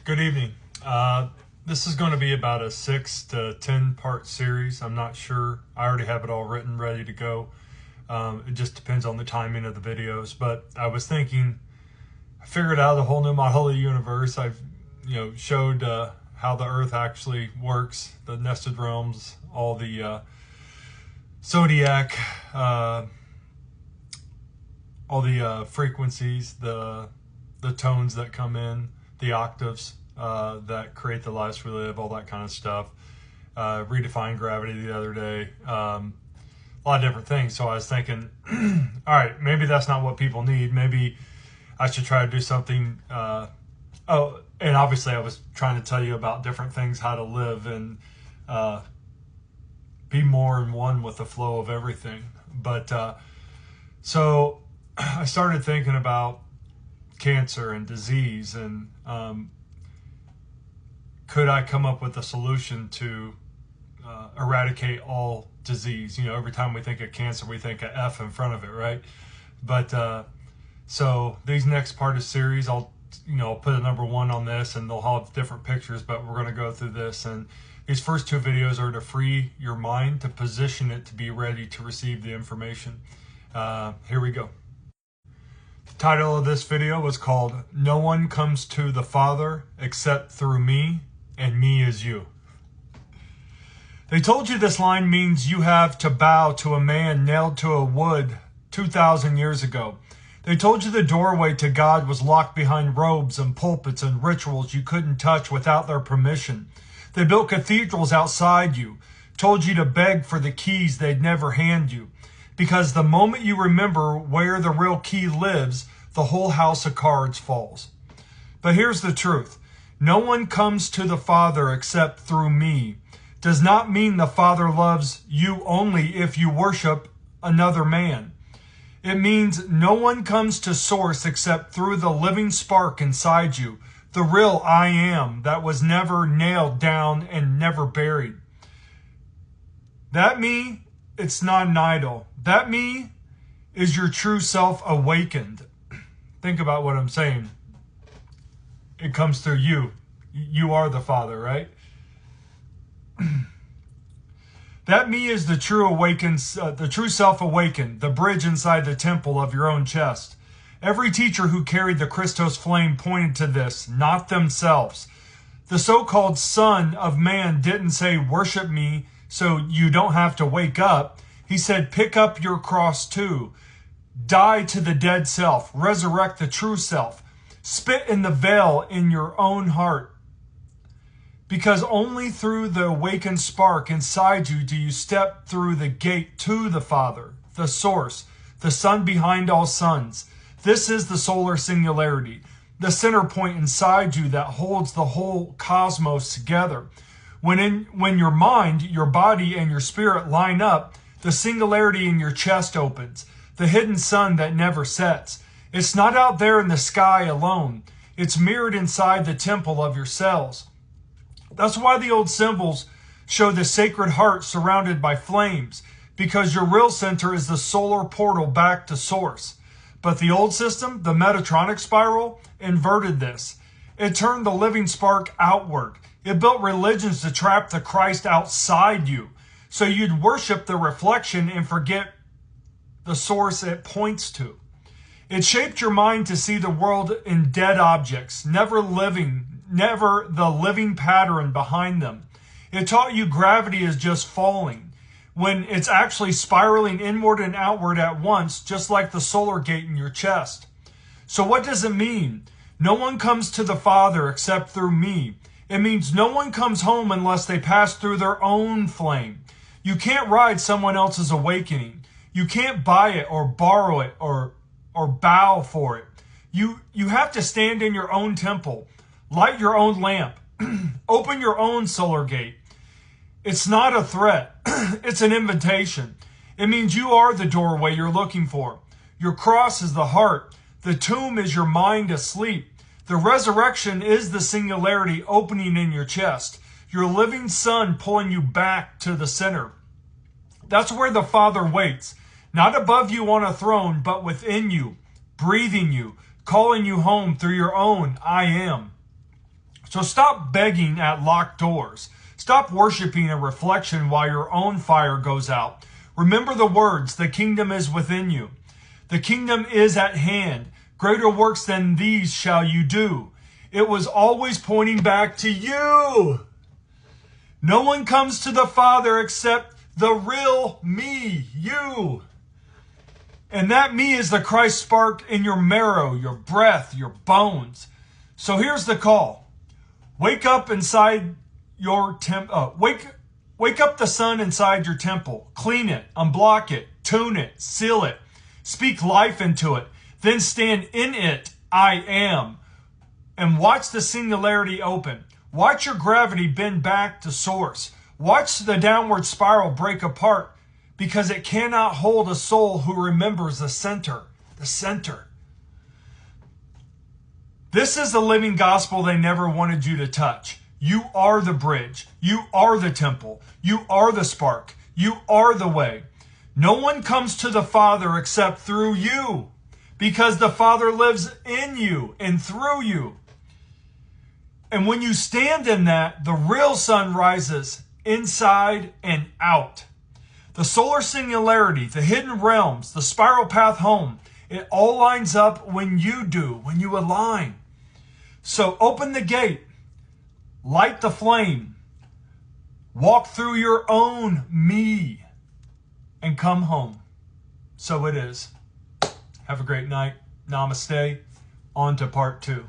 Good evening. This is going to be about a 6 to 10 part series. I'm not sure. I already have it all written, ready to go. It just depends on the timing of the videos. But I was thinking, I figured out a whole new model of the universe. I've showed how the Earth actually works, the nested realms, all the zodiac, all the frequencies, the tones that come in, the octaves that create the lives we live, all that kind of stuff. Redefined gravity the other day. A lot of different things. So I was thinking, all right, maybe that's not what people need. Maybe I should try to do something. And obviously I was trying to tell you about different things, how to live and be more in one with the flow of everything. But so I started thinking about cancer and disease, and could I come up with a solution to eradicate all disease? Every time we think of cancer, we think of F in front of it, right? But so these next part of the series, I'll put a number 1 on this, and they'll have different pictures, but we're going to go through this. And these first 2 videos are to free your mind, to position it to be ready to receive the information. Here we go. The title of this video was called "No One Comes to the Father Except Through Me, and Me is You." They told you this line means you have to bow to a man nailed to a wood 2,000 years ago. They told you the doorway to God was locked behind robes and pulpits and rituals you couldn't touch without their permission. They built cathedrals outside you, told you to beg for the keys they'd never hand you. Because the moment you remember where the real key lives, the whole house of cards falls. But here's the truth. No one comes to the Father except through me does not mean the Father loves you only if you worship another man. It means no one comes to Source except through the living spark inside you, the real I am that was never nailed down and never buried. That me, it's not an idol. That me is your true self awakened. Think about what I'm saying. It comes through you. You are the Father, right? That me is the true awakened, the true self awakened, the bridge inside the temple of your own chest. Every teacher who carried the Christos flame pointed to this, not themselves. The so-called Son of Man didn't say, worship me so you don't have to wake up. He said, pick up your cross too. Die to the dead self. Resurrect the true self. Spit in the veil in your own heart. Because only through the awakened spark inside you do you step through the gate to the Father, the Source, the Son behind all suns. This is the solar singularity, the center point inside you that holds the whole cosmos together. When your mind, your body, and your spirit line up, the singularity in your chest opens, the hidden sun that never sets. It's not out there in the sky alone. It's mirrored inside the temple of your cells. That's why the old symbols show the sacred heart surrounded by flames, because your real center is the solar portal back to Source. But the old system, the Metatronic spiral, inverted this. It turned the living spark outward. It built religions to trap the Christ outside you, so you'd worship the reflection and forget the source it points to. It shaped your mind to see the world in dead objects, never the living pattern behind them. It taught you gravity is just falling, when it's actually spiraling inward and outward at once, just like the solar gate in your chest. So what does it mean? No one comes to the Father except through me. It means no one comes home unless they pass through their own flame. You can't ride someone else's awakening. You can't buy it or borrow it or bow for it. You have to stand in your own temple, light your own lamp, open your own solar gate. It's not a threat. It's an invitation. It means you are the doorway you're looking for. Your cross is the heart. The tomb is your mind asleep. The resurrection is the singularity opening in your chest. Your living sun pulling you back to the center. That's where the Father waits. Not above you on a throne, but within you, breathing you, calling you home through your own I am. So stop begging at locked doors. Stop worshiping a reflection while your own fire goes out. Remember the words, the kingdom is within you. The kingdom is at hand. Greater works than these shall you do. It was always pointing back to you. No one comes to the Father except the real me, you. And that me is the Christ spark in your marrow, your breath, your bones. So here's the call. Wake up inside your wake up the sun inside your temple. Clean it, unblock it, tune it, seal it. Speak life into it. Then stand in it, I am. And watch the singularity open. Watch your gravity bend back to source. Watch the downward spiral break apart, because it cannot hold a soul who remembers the center. The center. This is the living gospel they never wanted you to touch. You are the bridge. You are the temple. You are the spark. You are the way. No one comes to the Father except through you, because the Father lives in you and through you. And when you stand in that, the real sun rises inside and out. The solar singularity, the hidden realms, the spiral path home, it all lines up when you do, when you align. So open the gate, light the flame, walk through your own me, and come home. So it is. Have a great night. Namaste. On to part 2.